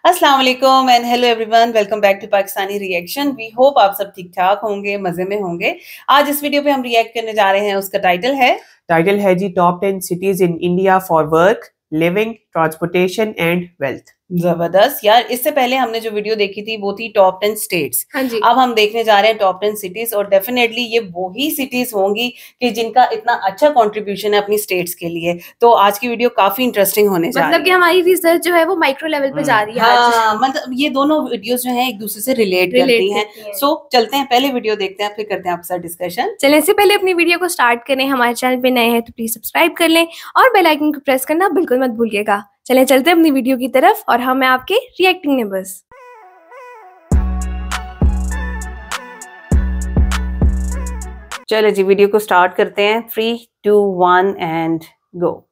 अस्सलाम वालेकुम and hello everyone, welcome back to Pakistani reaction. We hope आप सब ठीक ठाक होंगे, मजे में होंगे। आज इस वीडियो पे हम रिएक्ट करने जा रहे हैं, उसका टाइटल है जी top 10 cities in India for work, living, transportation and wealth. जबरदस्त यार। इससे पहले हमने जो वीडियो देखी थी वो थी टॉप 10 स्टेट्स। हाँ जी। अब हम देखने जा रहे हैं टॉप 10 सिटीज और डेफिनेटली ये वही सिटीज होंगी कि जिनका इतना अच्छा कंट्रीब्यूशन है अपनी स्टेट्स के लिए। तो आज की वीडियो काफी इंटरेस्टिंग होने जा रही है। मतलब कि हमारी रिसर्च जो है वो माइक्रो लेवल पे जा रही है। हाँ, मतलब ये दोनों वीडियोस जो हैं एक दूसरे से रिलेट करती हैं। सो चलते हैं, पहले वीडियो देखते हैं, फिर करते हैं आपके साथ डिस्कशन। चलें, इससे पहले अपनी वीडियो को स्टार्ट करें। हमारे चैनल पे नए हैं तो प्लीज सब्सक्राइब कर लें और बेल आइकन को प्रेस करना बिल्कुल मत भूलिएगा। चलें चलते हैं अपनी वीडियो की तरफ और हम हैं आपके रिएक्टिंग नेबर्स। चलो जी, वीडियो को स्टार्ट करते हैं। 3, 2, 1 एंड गो।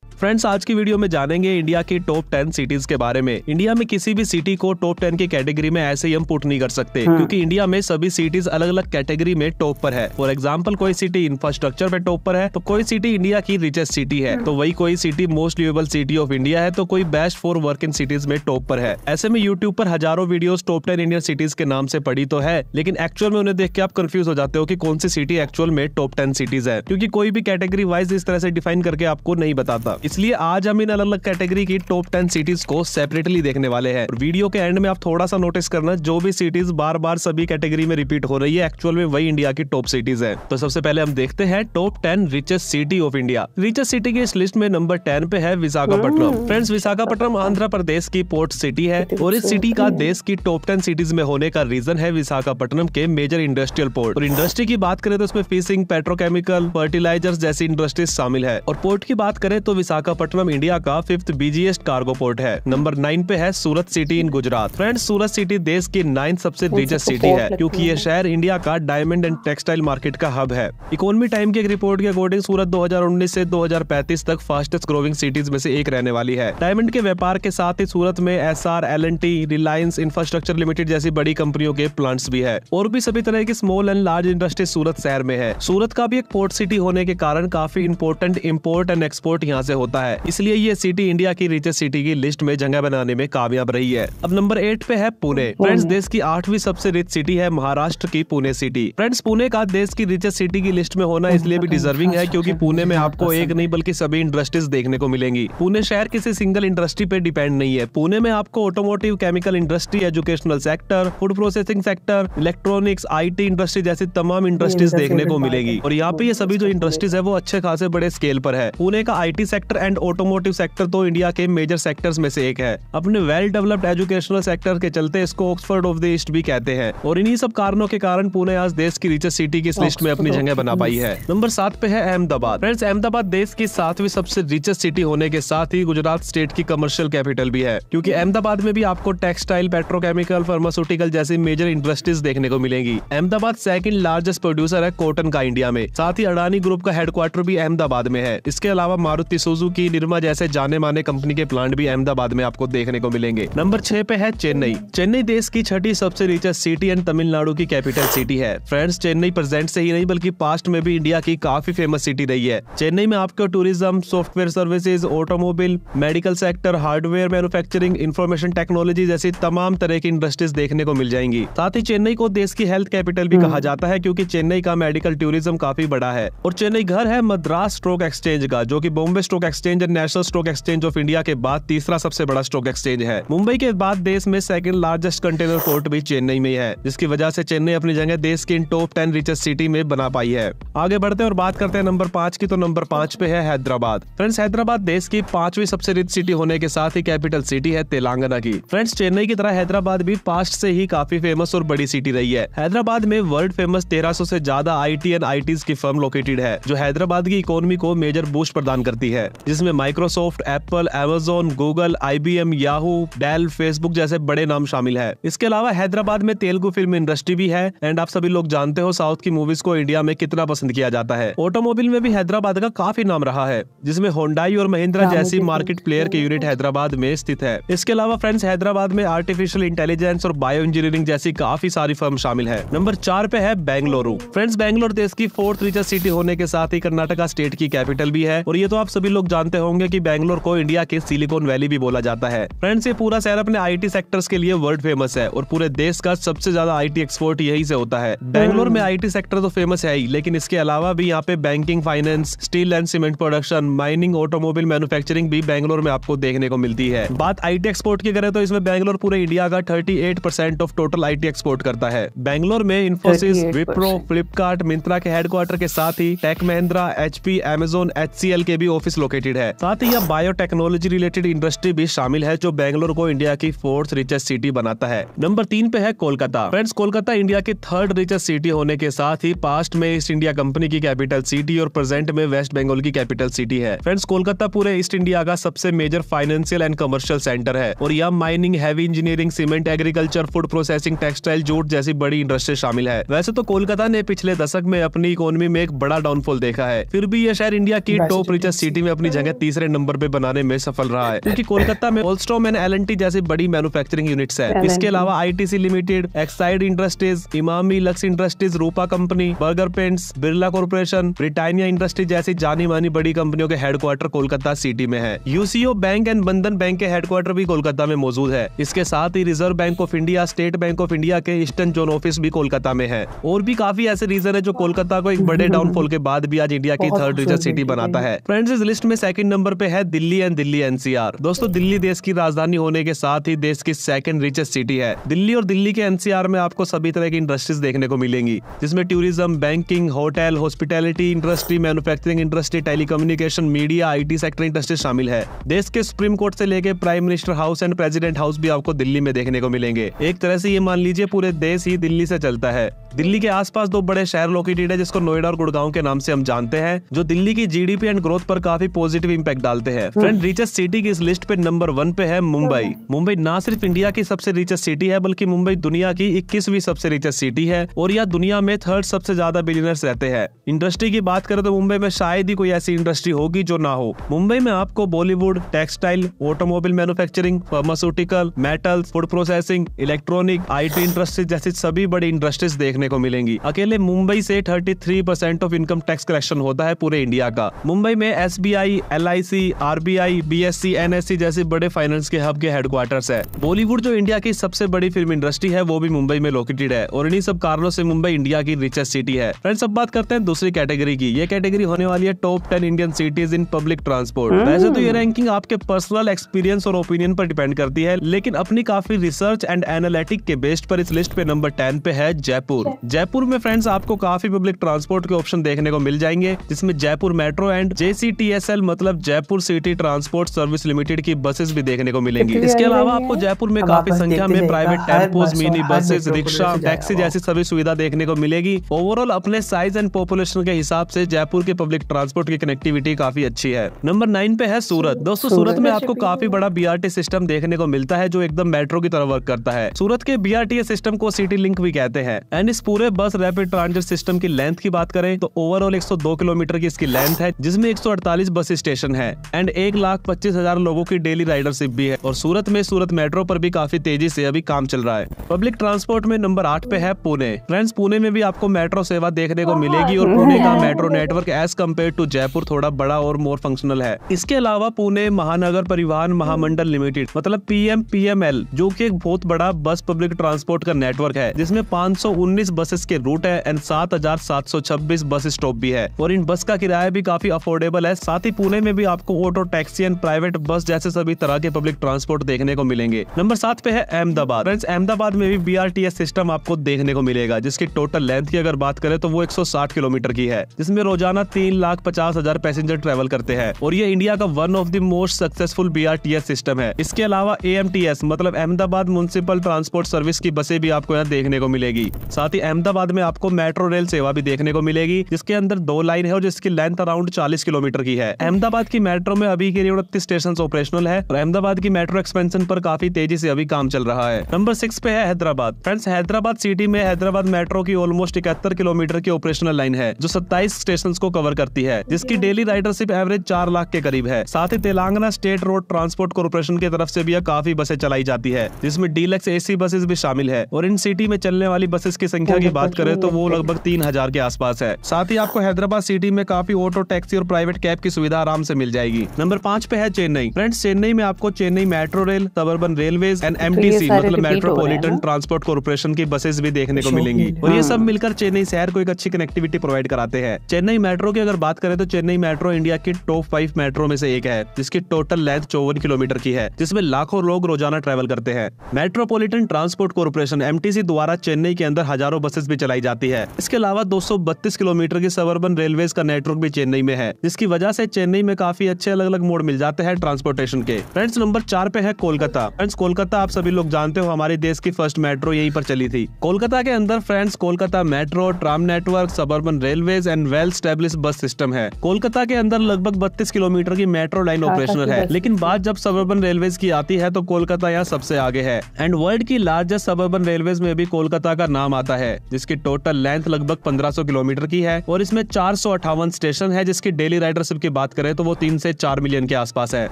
फ्रेंड्स, आज की वीडियो में जानेंगे इंडिया की टॉप 10 सिटीज के बारे में। इंडिया में किसी भी सिटी को टॉप 10 की कैटेगरी में ऐसे ही हम पुट नहीं कर सकते, क्योंकि इंडिया में सभी सिटीज अलग अलग कैटेगरी में टॉप पर है। फॉर एग्जांपल, कोई सिटी इंफ्रास्ट्रक्चर पे टॉप पर है तो कोई सिटी इंडिया की रिचेस्ट सिटी है, तो वही कोई city most livable city of India है तो कोई best for work in cities में टॉप पर है। ऐसे में यूट्यूब पर हजारों वीडियोस टॉप 10 इंडियन सिटीज के नाम से पड़ी तो है, लेकिन एक्चुअल में उन्हें देख के आप कंफ्यूज हो जाते हो कि कौन सी सिटी एक्चुअल में टॉप 10 सिटीज है, क्योंकि कोई भी कैटेगरी वाइज इस तरह से डिफाइन करके आपको नहीं बताता। इसलिए आज हम इन अलग अलग कैटेगरी की टॉप 10 सिटीज को सेपरेटली देखने वाले हैं। और वीडियो के एंड में आप थोड़ा सा नोटिस करना, जो भी सिटीज बार बार सभी कैटेगरी में रिपीट हो रही है एक्चुअल में वही इंडिया की टॉप सिटीज है। तो सबसे पहले हम देखते हैं top 10 richest city of India. Richest city की इस लिस्ट में नंबर 10 पे है विशाखापट्टनम। फ्रेंड्स, विशाखापट्टनम आंध्र प्रदेश की पोर्ट सिटी है और इस सिटी का देश की टॉप 10 सिटीज में होने का रीजन है विशाखापट्टनम के मेजर इंडस्ट्रियल पोर्ट। और इंडस्ट्री की बात करें तो इसमें फिशिंग, पेट्रोकेमिकल, फर्टिलाइजर्स जैसी इंडस्ट्रीज शामिल है। और पोर्ट की बात करें तो विशाखापट्टनम इंडिया का 5th बिजिएस्ट कार्गो पोर्ट है। नंबर 9 पे है Surat city in Gujarat. Friends, Surat city देश की 9th सबसे रिचेस्ट सिटी है, क्योंकि ये शहर इंडिया का डायमंड एंड टेक्सटाइल मार्केट का हब है। इकोनॉमी टाइम की एक रिपोर्ट के अकॉर्डिंग सूरत 2019 से 2035 तक फास्टेस्ट ग्रोइंग सिटीज में से एक रहने वाली है। डायमंड के व्यापार के साथ ही सूरत में SR, L&T, Reliance infrastructure limited जैसी बड़ी कंपनियों के प्लांट्स भी है और भी सभी तरह की स्मॉल एंड लार्ज इंडस्ट्री सूरत शहर में है। सूरत का भी एक पोर्ट सिटी होने के कारण काफी इंपोर्टेंट इंपोर्ट एंड एक्सपोर्ट यहाँ से होता है, इसलिए ये सिटी इंडिया की रिचेस्ट सिटी की लिस्ट में जगह बनाने में कामयाब रही है। अब नंबर 8 पे है पुणे। फ्रेंड्स, देश की 8वीं सबसे रिच सिटी है महाराष्ट्र की पुणे सिटी। फ्रेंड्स, पुणे का देश की रिचेस्ट सिटी की लिस्ट में होना इसलिए भी डिजर्विंग है क्योंकि पुणे में आपको एक नहीं बल्कि सभी इंडस्ट्रीज देखने को मिलेंगी। पुणे शहर किसी सिंगल इंडस्ट्री पे डिपेंड नहीं है। पुणे में आपको automotive, chemical industry, educational sector, food processing sector, electronics, IT industry जैसी तमाम इंडस्ट्रीज देखने को मिलेगी। और यहाँ पे ये सभी जो इंडस्ट्रीज है वो अच्छे खासे बड़े स्केल पर है। पुणे का IT sector and automotive sector तो इंडिया के मेजर सेक्टर्स में से एक है। अपने वेल डेवलप्ड एजुकेशनल सेक्टर के चलते इसको ऑक्सफोर्ड ऑफ द ईस्ट भी कहते हैं। और इन्हीं सब कारणों के कारण पुणे आज देश की रिचेस्ट सिटी की इस लिस्ट में अपनी जगह बना पाई है। नंबर 7 पे है अहमदाबाद। फ्रेंड्स, अहमदाबाद देश की 7वीं सबसे रिचेस्ट सिटी होने के साथ ही गुजरात स्टेट की कमर्शियल कैपिटल भी है, क्योंकि अहमदाबाद में भी आपको टेक्सटाइल, पेट्रोकेमिकल, फार्मास्यूटिकल जैसी मेजर इंडस्ट्रीज देखने को मिलेंगी। अहमदाबाद सेकंड लार्जेस्ट प्रोड्यूसर है कॉटन का इंडिया में। साथ ही अडानी ग्रुप का हेडक्वार्टर भी अहमदाबाद में है। इसके अलावा मारुति सुजुकी, निरमा जैसे जाने माने कंपनी के प्लांट भी अहमदाबाद में आपको देखने को मिलेंगे। नंबर 6 पे है चेन्नई। चेन्नई देश की 6ठी सबसे रिचेस्ट सिटी एंड तमिलनाडु की कैपिटल सिटी है। फ्रेंड्स, चेन्नई प्रेजेंट से ही नहीं बल्कि पास्ट में भी इंडिया की काफी फेमस सिटी रही है। चेन्नई में आपको tourism, software services, automobile, medical sector, hardware manufacturing, information technology जैसी तमाम तरह की इंडस्ट्रीज देखने को मिल जाएंगी। साथ ही चेन्नई को देश की हेल्थ कैपिटल भी कहा जाता है, क्योंकि चेन्नई का मेडिकल टूरिज्म काफी बड़ा है। और चेन्नई घर है मद्रास स्टॉक एक्सचेंज का, जो कि Bombay stock exchange and national stock exchange of India के बाद तीसरा सबसे बड़ा स्टॉक एक्सचेंज है। मुंबई के बाद देश में सेकंड लार्जेस्ट कंटेनर पोर्ट भी चेन्नई में है, जिसकी वजह से चेन्नई अपनी जगह देश की टॉप 10 रिचेस्ट सिटी में बना पाई है। आगे बढ़ते हैं और बात करते हैं नंबर 5 की। तो नंबर 5 पे है हैदराबाद। फ्रेंड्स, हैदराबाद देश की 5वीं सबसे रिच सिटी होने के साथ ही कैपिटल सिटी है तेलंगाना की। फ्रेंड्स, चेन्नई की तरह हैदराबाद भी पास्ट से ही काफी फेमस और बड़ी सिटी रही है। हैदराबाद में वर्ल्ड फेमस 1300 से ज्यादा IT एंड ITs की फर्म लोकेटेड है, जो हैदराबाद की इकोनॉमी को मेजर बूस्ट प्रदान करती है, जिसमें Microsoft, Apple, Amazon, Google, IBM, Yahoo, Dell, Facebook जैसे बड़े नाम शामिल है। इसके अलावा हैदराबाद में तेलुगु फिल्म इंडस्ट्री भी है एंड आप सभी लोग जानते हो साउथ की मूवीज को इंडिया में कितना पसंद किया जाता है। ऑटोमोबाइल में भी हैदराबाद का काफी नाम रहा है, जिसमें होंडाई और महिंद्रा जैसी मार्केट प्लेयर के यूनिट हैदराबाद में स्थित है। इसके अलावा फ्रेंड्स, हैदराबाद में आर्टिफिशियल इंटेलिजेंस और बायो इंजीनियरिंग जैसी काफी सारी फर्म शामिल है। नंबर 4 पे है बेंगलुरु। फ्रेंड्स, बेंगलोर देश की 4th रिचेस्ट सिटी होने के साथ ही कर्नाटका स्टेट की कैपिटल भी है। और ये तो आप सभी लोग जानते होंगे कि बेंगलोर को इंडिया के सिलिकॉन वैली भी बोला जाता है। फ्रेंड्स, ये पूरा शहर अपने आईटी सेक्टर्स के लिए वर्ल्ड फेमस है और पूरे देश का सबसे ज्यादा आईटी एक्सपोर्ट यही से होता है। बेंगलोर में आईटी सेक्टर तो फेमस है ही, लेकिन इसके अलावा भी यहाँ पे banking, finance, steel and cement production, mining, automobile manufacturing भी बेंगलोर में आपको देखने को मिलती है। बात आईटी एक्सपोर्ट की करें तो इसमें बेंगलोर पूरे इंडिया का 38% ऑफ टोटल आईटी एक्सपोर्ट करता है। बेंगलोर में इन्फोसिस, विप्रो, फ्लिपकार्ट, मिंत्रा के हेडक्वार्टर के साथ ही Tech Mahindra, HP, Amazon, HCL के भी ऑफिस लोकेटेड है। साथ ही यह बायोटेक्नोलॉजी रिलेटेड इंडस्ट्री भी शामिल है, जो बेंगलोर को इंडिया की 4th रिचेस्ट सिटी बनाता है। नंबर 3 पे है कोलकाता। फ्रेंड्स, कोलकाता इंडिया की 3rd रिचेस्ट सिटी होने के साथ ही पास्ट में ईस्ट इंडिया कंपनी की कैपिटल सिटी और प्रेजेंट में वेस्ट बंगाल की कैपिटल सिटी है। फ्रेंड्स, कोलकाता पूरे ईस्ट इंडिया का सबसे major financial and commercial centre है और यह mining, heavy engineering, cement, agriculture, food processing, textile, jute जैसी बड़ी इंडस्ट्री शामिल है। वैसे तो कोलकाता ने पिछले दशक में अपनी इकोनॉमी में एक बड़ा डाउनफॉल देखा है, फिर भी यह शहर इंडिया की टॉप रिचेस्ट सिटी में अपनी जगह 3रे नंबर पे बनाने में सफल रहा है, क्योंकि कोलकाता में ओल्स्टॉम एंड L&T जैसी बड़ी मैन्युफैक्चरिंग यूनिट्स है। इसके अलावा ITC limited, Exide Industries, Emami, Lux Industries, Rupa Company, Berger Paints, Birla Corporation, Britannia Industry जैसी जानी मानी बड़ी कंपनियों के हेडक्वार्टर कोलकाता सिटी में है। UCO Bank and Bandhan Bank के हेडक्वार्टर भी कोलकाता में मौजूद है। इसके साथ ही Reserve Bank of India, State Bank of India के ईस्टर्न जोन ऑफिस भी कोलकाता में है। और भी काफी ऐसे रीजन है जो कोलकाता को एक बड़े डाउनफॉल के बाद भी आज इंडिया की 3rd रिचेस्ट सिटी बनाता है। फ्रेंड्स, इस लिस्ट में 2nd नंबर पे है दिल्ली एंड दिल्ली NCR। दोस्तों, दिल्ली देश की राजधानी होने के साथ ही देश की 2nd रिचेस्ट सिटी है। दिल्ली और दिल्ली के NCR में आपको सभी तरह की इंडस्ट्रीज देखने को मिलेंगी, जिसमें tourism, banking, hotel, hospitality industry, manufacturing industry, telecommunication, media, IT sector industry शामिल है। देश के सुप्रीम कोर्ट से लेके prime minister house and president house भी आपको दिल्ली में देखने को मिलेंगे। एक तरह से ये मान लीजिए पूरे देश ही दिल्ली से चलता है। दिल्ली के आसपास 2 बड़े शहर लोकेटेड है, जिसको नोएडा और गुड़गांव के नाम से हम जानते हैं, जो दिल्ली की GDP एंड ग्रोथ पर काफी पॉजिटिव इंपैक्ट डालते हैं। फ्रेंड, रिचेस्ट सिटी की इस लिस्ट पे नंबर 1 पे है मुंबई। मुंबई ना सिर्फ इंडिया की सबसे रिचेस्ट सिटी है, बल्कि मुंबई दुनिया की 21वीं सबसे रिचेस्ट सिटी है और यह दुनिया में 3rd सबसे ज्यादा बिलियनर्स रहते हैं। इंडस्ट्री की बात करें तो मुंबई में शायद ही कोई ऐसी इंडस्ट्री होगी जो ना हो। मुंबई में आपको Bollywood, textile, automobile manufacturing, pharmaceutical, metals, food processing, electronic, IT industry जैसी सभी बड़ी इंडस्ट्रीज देखने को मिलेंगी। अकेले मुंबई से 33% ऑफ इनकम टैक्स कलेक्शन होता है पूरे इंडिया का। मुंबई में SBI, LIC, RBI, BSE, NSE जैसे बड़े फाइनेंस के हब के हेडक्वार्टर्स है। बॉलीवुड जो इंडिया की सबसे बड़ी फिल्म इंडस्ट्री है, वो भी मुंबई में लोकेटेड है और इन्हीं सब कारणों से मुंबई इंडिया की रिचेस्ट सिटी है। फ्रेंड्स, अब बात करते हैं दूसरी कैटेगरी की। ये कैटेगरी होने वाली है top 10 Indian cities in public transport. वैसे तो ये रैंकिंग आपके पर्सनल एक्सपीरियंस और ओपिनियन पर डिपेंड करती है, लेकिन अपनी काफी रिसर्च एंड एनालिटिक के बेस्ड पर इस लिस्ट पे नंबर 10 पे है जयपुर। जयपुर में फ्रेंड्स आपको काफी पब्लिक ट्रांसपोर्ट के ऑप्शन देखने को मिल जाएंगे, जिसमें जयपुर मेट्रो एंड JCTSL मतलब Jaipur city transport service limited की बसेस भी देखने को मिलेंगी। इसके अलावा आपको जयपुर में काफी संख्या में private tempos, mini buses, rickshaw, taxi जैसी सभी सुविधा देखने को मिलेगी। ओवरऑल अपने साइज एंड पॉपुलेशन के हिसाब से जयपुर के पब्लिक ट्रांसपोर्ट की कनेक्टिविटी काफी अच्छी है। नंबर 9 पे है सूरत। दोस्तों, सूरत में आपको काफी बड़ा BRT सिस्टम देखने को मिलता है, जो एकदम मेट्रो की तरह वर्क करता है। सूरत के BRT सिस्टम को सिटी लिंक भी कहते हैं। एंड इस पूरे बस रैपिड ट्रांजिट सिस्टम की लेंथ की बात करें तो ओवरऑल 102 किलोमीटर की इसकी लेंथ है, जिसमें 148 बस स्टेशन है एंड 1,25,000 लोगों की डेली राइडरशिप भी है। और सूरत में सूरत मेट्रो पर भी काफी तेजी से अभी काम चल रहा है। पब्लिक ट्रांसपोर्ट में नंबर 8 पे है पुणे। फ्रेंड्स, पुणे में भी आपको मेट्रो सेवा देखने को मिलेगी और पुणे का metro network as compare to Jaipur थोड़ा बड़ा और मोर फंक्शनल है। इसके अलावा पुणे महानगर परिवहन महामंडल लिमिटेड मतलब PMPML, जो कि एक बहुत बड़ा बस पब्लिक ट्रांसपोर्ट का नेटवर्क है, जिसमें 519 बसेस के रूट है एंड 7,726 बस स्टॉप भी है और इन बस का किराया भी काफी अफोर्डेबल है। साथ ही पुणे में भी आपको auto, taxi and private bus जैसे सभी तरह के पब्लिक ट्रांसपोर्ट देखने को मिलेंगे। नंबर 7 पे है अहमदाबाद। फ्रेंड्स, अहमदाबाद में भी BRTS सिस्टम आपको देखने को मिलेगा, जिसकी टोटल लेंथ की अगर बात करें तो वो 160 किलोमीटर की है, जिसमें रोजाना 3,50,000 पैसेंजर ट्रेवल करते हैं और ये इंडिया का one of the most successful BRTS system है। इसके अलावा AMTS मतलब अहमदाबाद म्युनिसिपल ट्रांसपोर्ट सर्विस की बसें भी आपको यहाँ देखने को मिलेगी। साथ ही अहमदाबाद में आपको मेट्रो रेल सेवा भी देखने को मिलेगी, जिसके अंदर 2 लाइन है और जिसकी लेंथ अराउंड 40 किलोमीटर की है। अहमदाबाद की मेट्रो में अभी के लिए 29 स्टेशन ऑपरेशनल है और अहमदाबाद की मेट्रो एक्सपेंशन पर काफी तेजी से अभी काम चल रहा है। नंबर 6 पे है हैदराबाद। फ्रेंड्स, हैदराबाद सिटी में हैदराबाद मेट्रो की ऑलमोस्ट 71 किलोमीटर की ऑपरेशनल लाइन है, जो 27 स्टेशन को कवर करती है, जिसकी डेली राइडरशिप एवरेज 4 लाख के करीब है। साथ ही Telangana State Road Transport Corporation की तरफ से भी काफी बसें चलाई जाती है, जिसमें डीलक्स AC बसेस भी शामिल है और इन सिटी में चलने वाली बसेस की संख्या की बात करें तो वो लगभग 3,000 के आसपास है। साथ ही आपको हैदराबाद सिटी में काफी ऑटो, टैक्सी और प्राइवेट कैब की सुविधा आराम से मिल जाएगी। नंबर 5 पे है चेन्नई। फ्रेंड्स, चेन्नई में आपको Chennai metro rail, suburban railways and MTC मतलब मेट्रोपॉलिटन ट्रांसपोर्ट कॉर्पोरेशन की बसेस भी देखने को मिलेंगी और ये सब मिलकर चेन्नई शहर को एक अच्छी कनेक्टिविटी प्रोवाइड कराते हैं। चेन्नई मेट्रो की अगर बात करें तो चेन्नई मेट्रो इंडिया की टॉप 5 मेट्रो में से एक है, जिसकी टोटल लेंथ 54 किलोमीटर की है, जिसमें लाखों लोग रोजाना ट्रैवल करते हैं। मेट्रोपॉलिटन ट्रांसपोर्ट कॉर्पोरेशन MTC द्वारा चेन्नई के अंदर हजारों बसेस भी चलाई जाती है। इसके अलावा 232 किलोमीटर की सबअर्बन रेलवेज का नेटवर्क भी चेन्नई में है, जिसकी वजह से चेन्नई में काफी अच्छे अलग अलग मोड मिल जाते हैं ट्रांसपोर्टेशन के। फ्रेंड्स, नंबर 4 पे है कोलकाता। फ्रेंड्स, कोलकाता आप सभी लोग जानते हो हमारे देश की फर्स्ट मेट्रो यहीं पर चली थी। कोलकाता के अंदर friends Kolkata metro, tram network, suburban railways and well established बस सिस्टम है। कोलकाता के अंदर लगभग 32 किलोमीटर की मेट्रो लाइन ऑपरेशनल है, लेकिन बात जब सबअर्बन रेलवेज की आती है तो कोलकाता यहाँ सबसे आगे है एंड वर्ल्ड की लार्जेस्ट सबअर्बन रेलवेज में भी कोलकाता का नाम आता है, जिसकी टोटल लेंथ लगभग 1500 किलोमीटर की है और इसमें 458 स्टेशन है, जिसकी डेली राइडरशिप की बात करें तो वो 3 से 4 मिलियन के आसपास है।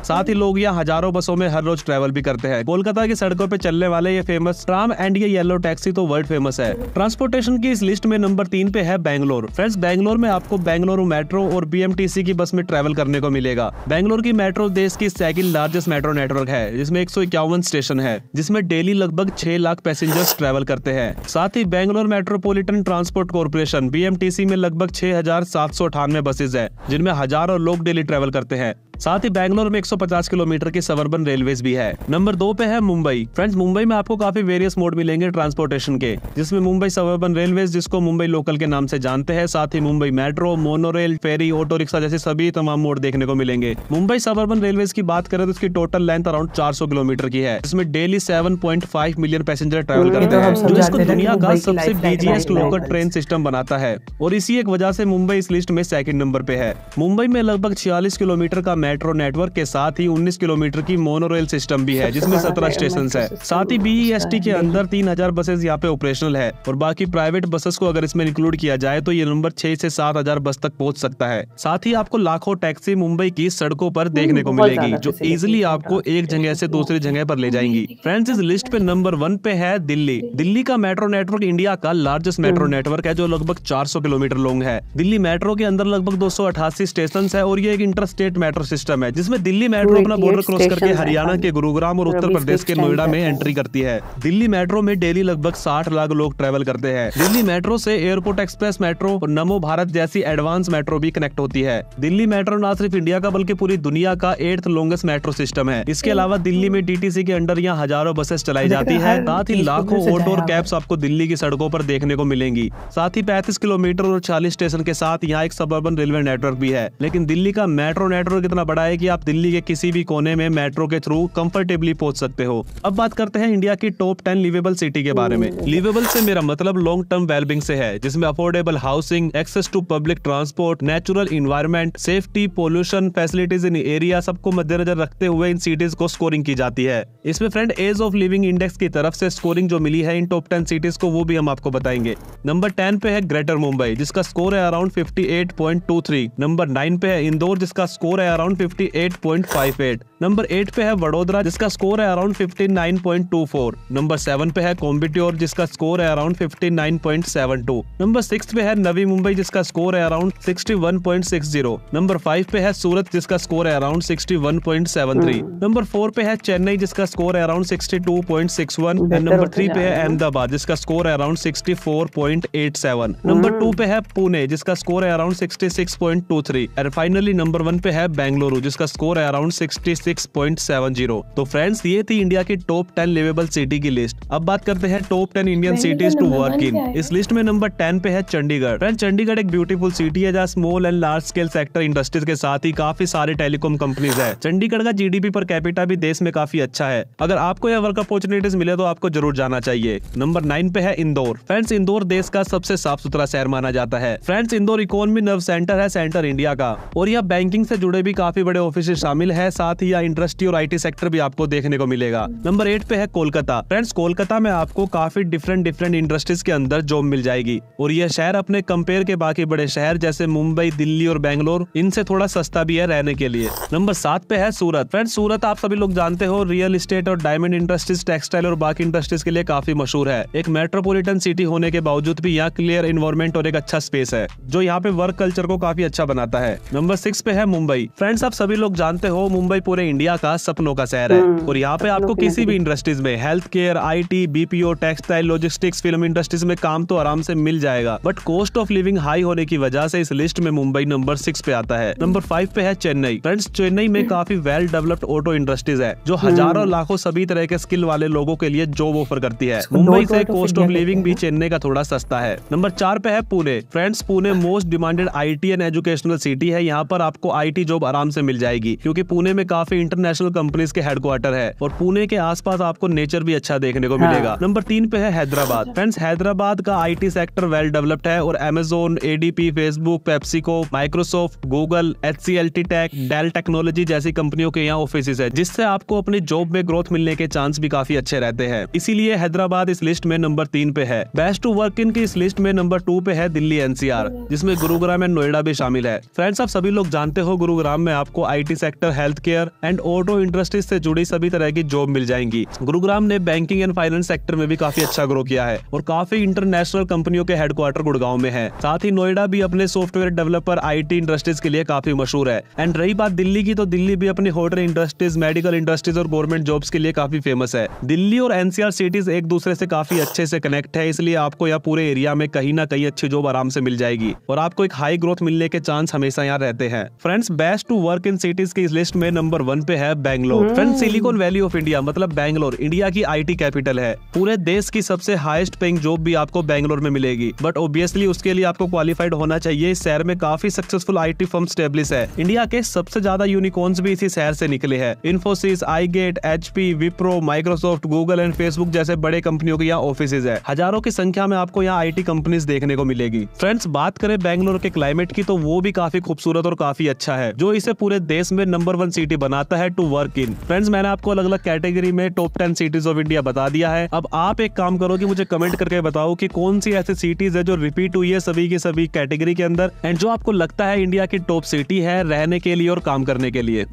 साथ ही लोग यहाँ हजारों बसों में हर रोज ट्रैवल भी करते हैं। कोलकाता की सड़कों पे चलने वाले ये फेमस ट्राम एंड ये येलो टैक्सी तो वर्ल्ड फेमस है। ट्रांसपोर्टेशन की इस लिस्ट में नंबर 3 पे है बैंगलोर। फ्रेंड्स, बैंगलोर में आपको बेंगलुरु मेट्रो और BMTC की बस में ट्रैवल करने को मिलेगा। बैंगलोर की मेट्रो देश की सेकंड लार्जेस्ट मेट्रो नेटवर्क है, जिसमें 151 स्टेशन है, जिसमें डेली लगभग 6 लाख पैसेंजर्स ट्रैवल करते हैं। साथ ही Bangalore Metropolitan Transport Corporation BMTC में लगभग 6798 बसेज है, जिनमें हजारों लोग डेली ट्रैवल करते हैं। साथ ही बैंगलोर में 150 किलोमीटर की सबअर्बन रेलवेज भी है। नंबर 2 पे है मुंबई। फ्रेंड्स, मुंबई में आपको काफी वेरियस मोड मिलेंगे ट्रांसपोर्टेशन के, जिसमें मुंबई सबअर्बन रेलवेज, जिसको मुंबई लोकल के नाम से जानते हैं, साथ ही मुंबई मेट्रो, मोनोरेल, फेरी, ऑटो रिक्शा जैसे सभी तमाम मोड देखने को मिलेंगे। मुंबई सबअर्बन रेलवेज की बात करें तो इसकी टोटल लेंथ अराउंड 400 किलोमीटर की है, जिसमें डेली 7.5 मिलियन पैसेंजर ट्रैवल करते हैं, जो इसको दुनिया का सबसे बिजिएस्ट लोकल ट्रेन सिस्टम बनाता है और इसी एक वजह से मुंबई इस लिस्ट में सेकंड नंबर पे है। मुंबई में लगभग 46 किलोमीटर का मेट्रो नेटवर्क के साथ ही 19 किलोमीटर की मोनोरेल सिस्टम भी है, जिसमें 17 स्टेशन है। साथ ही BEST के अंदर 3000 बसेस यहाँ पे ऑपरेशनल है और बाकी प्राइवेट बसेस को अगर इसमें इंक्लूड किया जाए तो ये नंबर 6 से 7000 बस तक पहुंच सकता है। साथ ही आपको लाखों टैक्सी मुंबई की सड़कों पर देखने को मिलेगी, जो इजिली आपको एक जगह से दूसरी जगह पर ले जाएंगी। फ्रेंड्स, इस लिस्ट पे नंबर 1 पे है दिल्ली। दिल्ली का मेट्रो नेटवर्क इंडिया का लार्जेस्ट मेट्रो नेटवर्क है, जो लगभग 400 किलोमीटर लॉन्ग है। दिल्ली मेट्रो के अंदर लगभग 288 स्टेशन है और ये एक इंटरस्टेट मेट्रो सिस्टम है, जिसमें दिल्ली मेट्रो अपना बॉर्डर क्रॉस करके हरियाणा के गुरुग्राम और उत्तर प्रदेश के नोएडा में एंट्री करती है। दिल्ली मेट्रो में डेली लगभग 60 लाख लोग ट्रैवल करते हैं। दिल्ली मेट्रो से एयरपोर्ट एक्सप्रेस मेट्रो और नमो भारत जैसी एडवांस मेट्रो भी कनेक्ट होती है। दिल्ली मेट्रो न सिर्फ इंडिया का बल्कि पूरी दुनिया का 8th लॉन्गेस्ट मेट्रो सिस्टम है। इसके अलावा दिल्ली में DTC के अंडर यहाँ हजारों बसेस चलाई जाती है। साथ ही लाखों ऑटो और कैब्स आपको दिल्ली की सड़कों पर देखने को मिलेंगी। साथ ही 35 किलोमीटर और 40 स्टेशन के साथ यहाँ एक सबअर्बन रेलवे नेटवर्क भी है। लेकिन दिल्ली का मेट्रो नेटवर्क इतना बड़ा है कि आप दिल्ली के किसी भी कोने में मेट्रो के थ्रू कंफर्टेबली पहुंच सकते हो। अब बात करते हैं इंडिया की टॉप 10 लिवेबल सिटी के बारे में। लिवेबल से मेरा मतलब लॉन्ग टर्म वेलबींग से है, जिसमें affordable housing, access to public transport, natural environment, safety, pollution, facilities in area सबको मद्देनजर रखते हुए इन सिटीज को स्कोरिंग की जाती है। इसमें friend ease of living index की तरफ से स्कोरिंग जो मिली है इन टॉप 10 सिटीज को, वो भी हम आपको बताएंगे। नंबर 10 पे है ग्रेटर मुंबई, जिसका स्कोर है अराउंड 58.23। नंबर 9 पे है इंदौर, जिसका स्कोर है अराउंड 58.58। नंबर 8 पे है वडोदरा, जिसका स्कोर है अराउंड 59.24। नंबर 7 पे है कोम्बिट्योर, जिसका स्कोर है अराउंड 59.72। नंबर 6 पे है नवी मुंबई, जिसका स्कोर है अराउंड 61.60। नंबर 5 पे है सूरत, जिसका स्कोर है अराउंड 61.73। नंबर 4 पे है चेन्नई, जिसका स्कोर है अराउंड 62.61। नंबर 3 पे है अहमदाबाद, जिसका स्कोर है अराउंड 64.87। नंबर 2 पे है पुणे, जिसका स्कोर है अराउंड 66.23। और फाइनली नंबर 1 पे है बेंगलुरु, जिसका स्कोर है अराउंड 66.70। तो फ्रेंड्स, ये थी इंडिया की टॉप 10 लिवेबल सिटी की लिस्ट। अब बात करते हैं top 10 Indian cities to work in. इस लिस्ट में नंबर 10 पे है चंडीगढ़। फ्रेंड्स, चंडीगढ़ एक ब्यूटीफुल सिटी है जहाँ small and large scale sector industries के साथ ही काफी सारे टेलीकॉम कंपनीज है। चंडीगढ़ का GDP पर कैपिटा भी देश में काफी अच्छा है। अगर आपको यह वर्क अपॉर्चुनिटीज मिले तो आपको जरूर जाना चाहिए। नंबर 9 पे है इंदौर। फ्रेंड्स, इंदौर देश का सबसे साफ सुथरा शहर माना जाता है। Friends, Indore economy nerve centre है सेंटर इंडिया का और यह बैंकिंग से जुड़े भी काफी बड़े ऑफिस शामिल है। साथ ही मीडिया, इंडस्ट्री और IT सेक्टर भी आपको देखने को मिलेगा। नंबर 8 पे है कोलकाता। फ्रेंड्स, कोलकाता में आपको काफी डिफरेंट इंडस्ट्रीज के अंदर जॉब मिल जाएगी और यह शहर अपने कंपेयर के बाकी बड़े शहर जैसे मुंबई, दिल्ली और बेंगलोर इनसे थोड़ा सस्ता भी है रहने के लिए। नंबर 7 पे है सूरत। फ्रेंड्स, सूरत आप सभी लोग जानते हो रियल एस्टेट और डायमंड इंडस्ट्रीज, टेक्सटाइल और बाकी इंडस्ट्रीज के लिए काफी मशहूर है। एक मेट्रोपॉलिटन सिटी होने के बावजूद भी यहाँ क्लियर एनवायरनमेंट और एक अच्छा स्पेस है जो यहाँ पे वर्क कल्चर को काफी अच्छा बनाता है। नंबर 6 पे है मुंबई। फ्रेंड्स, आप सभी लोग जानते हो मुंबई पूरे इंडिया का सपनों का शहर है और यहाँ पे आपको किसी भी इंडस्ट्रीज में health care, IT, BPO, textile, logistics, film industries में काम तो आराम से मिल जाएगा, but cost of living high होने की वजह से इस लिस्ट में मुंबई नंबर 6 पे आता है। नंबर 5 पे है चेन्नई। फ्रेंड्स, चेन्नई में काफी वेल डेवलप्ड ऑटो इंडस्ट्रीज है जो हजारों लाखों सभी तरह के स्किल वाले लोगों के लिए जॉब ऑफर करती है। मुंबई से कॉस्ट ऑफ लिविंग भी चेन्नई का थोड़ा सस्ता है। नंबर 4 पे है Pune. Friends, Pune most demanded IT and educational city है। यहाँ पर आपको IT जॉब आराम से मिल जाएगी क्योंकि पुणे में काफी इंटरनेशनल कंपनीज के हेडक्वार्टर है और पुणे के आसपास आपको नेचर भी अच्छा देखने को मिलेगा। नंबर 3 पे है हैदराबाद। फ्रेंड्स, हैदराबाद का IT सेक्टर वेल डेवलप्ड है और Amazon, ADP, Facebook, PepsiCo, Microsoft, Google, HCL tech, Dell technology जैसी कंपनियों के यहाँ ऑफिस है जिससे आपको अपनी जॉब में ग्रोथ मिलने के चांस भी काफी अच्छे रहते हैं। इसीलिए हैदराबाद इस लिस्ट में नंबर 3 पे है। बेस्ट टू वर्क इन की इस लिस्ट में नंबर 2 पे है दिल्ली NCR, जिसमें गुरुग्राम एंड नोएडा भी शामिल है। फ्रेंड्स, आप सभी लोग जानते हो गुरुग्राम में आपको IT sector, health care and auto industries से जुड़ी सभी तरह की जॉब मिल जाएंगी। गुरुग्राम ने बैंकिंग एंड फाइनेंस सेक्टर में भी काफी अच्छा ग्रो किया है और काफी इंटरनेशनल कंपनियों के हेडक्वार्टर गुड़गांव में है। साथ ही नोएडा भी अपने सॉफ्टवेयर डेवलपर IT इंडस्ट्रीज के लिए काफी मशहूर है। एंड रही बात दिल्ली की, तो दिल्ली भी अपनी होटल इंडस्ट्रीज, मेडिकल इंडस्ट्रीज और गवर्नमेंट जॉब्स के लिए काफी फेमस है। दिल्ली और NCR सिटीज एक दूसरे से काफी अच्छे से कनेक्ट है, इसलिए आपको यहाँ पूरे एरिया में कहीं ना कहीं अच्छी जॉब आराम से मिल जाएगी और आपको एक हाई ग्रोथ मिलने के चांस हमेशा यहाँ रहते हैं। Friends, best to work in cities की इस लिस्ट में नंबर 1 पे है Bangalore. Friends, Silicon Valley of India मतलब बैंगलोर इंडिया की IT कैपिटल है। पूरे देश की सबसे हाईएस्ट पेइंग जॉब भी आपको बैंगलोर में मिलेगी, बट ऑब्वियसली उसके लिए आपको क्वालिफाइड होना चाहिए। इस शहर में काफी सक्सेसफुल IT फर्म स्टेब्लिश है। इंडिया के सबसे ज्यादा यूनिकॉर्न्स भी इसी शहर से निकले हैं। Infosys, iGate, HP, Wipro, Microsoft, Google and Facebook जैसे बड़े कंपनियों के यहाँ ऑफिसेज है। हजारों की संख्या में आपको यहाँ IT कंपनीज देखने को मिलेगी। फ्रेंड्स, बात करें बैंगलोर के क्लाइमेट की, तो वो भी काफी खूबसूरत और काफी अच्छा है जो इसे पूरे देश में नंबर 1 सिटी बनाता है टू वर्क इन। फ्रेंड्स, मैंने आपको अलग अलग कैटेगरी में टॉप 10 सिटीज ऑफ इंडिया बता दिया है। अब आप एक काम करो कि मुझे कमेंट करके बताओ कि कौन सी ऐसी सिटीज है जो रिपीट हुई है सभी की सभी कैटेगरी के अंदर एंड जो आपको लगता है इंडिया की टॉप सिटी है रहने के लिए और काम करने के लिए।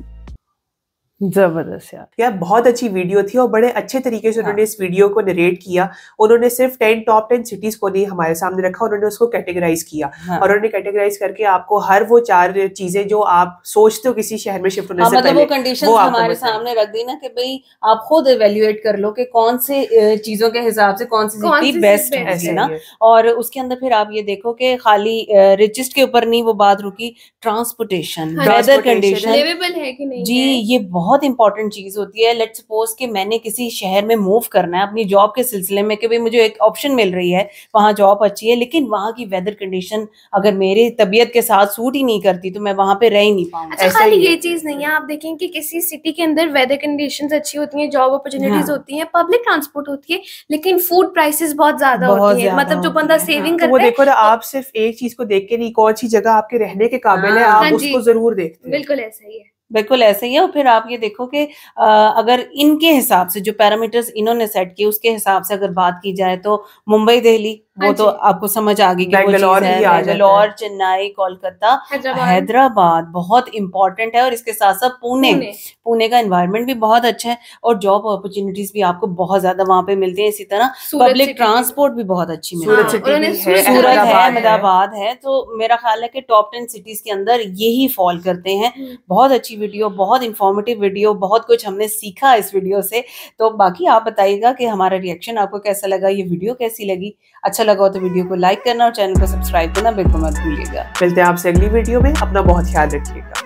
जबरदस्त यार, बहुत अच्छी वीडियो थी और बड़े अच्छे तरीके से उन्होंने इस वीडियो को नरेट किया। उन्होंने सिर्फ टॉप 10 सिटीज को नहीं हमारे सामने रखा, उन्होंने उसको कैटेगराइज किया और उन्होंने कैटेगराइज करके आपको हर वो 4 चीजें जो आप सोचते हो किसी शहर में शिफ्ट होने से पहले, वो कंडीशंस हमारे सामने रख दी ना कि भाई आप खुद इवेल्युएट कर लो कि कौन से चीजों के हिसाब से कौन सी सिटी बेस्ट है ना। और उसके अंदर फिर आप ये देखो कि खाली रिचेस्ट के ऊपर नहीं वो बात रुकी, ट्रांसपोर्टेशन, वेदर कंडीशन लिवेबल है कि नहीं जी, ये बहुत इंपॉर्टेंट चीज होती है। लेट्स सपोज कि मैंने किसी शहर में मूव करना है अपनी जॉब के सिलसिले में कि भाई मुझे एक ऑप्शन मिल रही है, वहां जॉब अच्छी है, लेकिन वहां की वेदर कंडीशन अगर मेरी तबीयत के साथ सूट ही नहीं करती तो मैं वहां पे रह ही नहीं पाऊंगी। अच्छा, खाली ये चीज नहीं है, आप देखें कि किसी सिटी के अंदर वेदर कंडीशंस अच्छी होती हैं, जॉब अपॉर्चुनिटीज होती हैं, पब्लिक ट्रांसपोर्ट होती है, लेकिन फूड प्राइसेस बहुत ज्यादा होती है। मतलब जो बंदा सेविंग करता है, वो देखो ना, आप सिर्फ एक चीज को देख के नहीं, कौन सी जगह आपके रहने के काबिल है, आप उसको जरूर देखते हैं। बिल्कुल ऐसा ही है, बिल्कुल ऐसे ही है। और फिर आप ये देखो कि अगर इनके हिसाब से जो पैरामीटर्स इन्होंने सेट किए उसके हिसाब से अगर बात की जाए तो मुंबई, दिल्ली वो तो आपको समझ आ गई कि वो चीज है। बेंगलोर, चेन्नई, कोलकाता, हैदराबाद बहुत इंपॉर्टेंट है और इसके साथ साथ पुणे का एनवायरनमेंट भी बहुत अच्छा है और जॉब अपॉर्चुनिटीज भी आपको बहुत ज्यादा वहां पे मिलती है। इसी तरह पब्लिक ट्रांसपोर्ट भी बहुत अच्छी मिलती है। सूरत है, अहमदाबाद है, तो मेरा ख्याल है कि टॉप 10 सिटीज के अंदर यही फॉल करते हैं। बहुत अच्छी वीडियो, बहुत इंफॉर्मेटिव वीडियो, बहुत कुछ हमने सीखा इस वीडियो से। तो बाकी आप बताइएगा कि हमारा रिएक्शन आपको कैसा लगा, ये वीडियो कैसी लगी। अच्छा लगा हो तो वीडियो को लाइक करना और चैनल को सब्सक्राइब करना बिल्कुल मत भूलिएगा। मिलते हैं आपसे अगली वीडियो में, अपना बहुत ख्याल रखिएगा।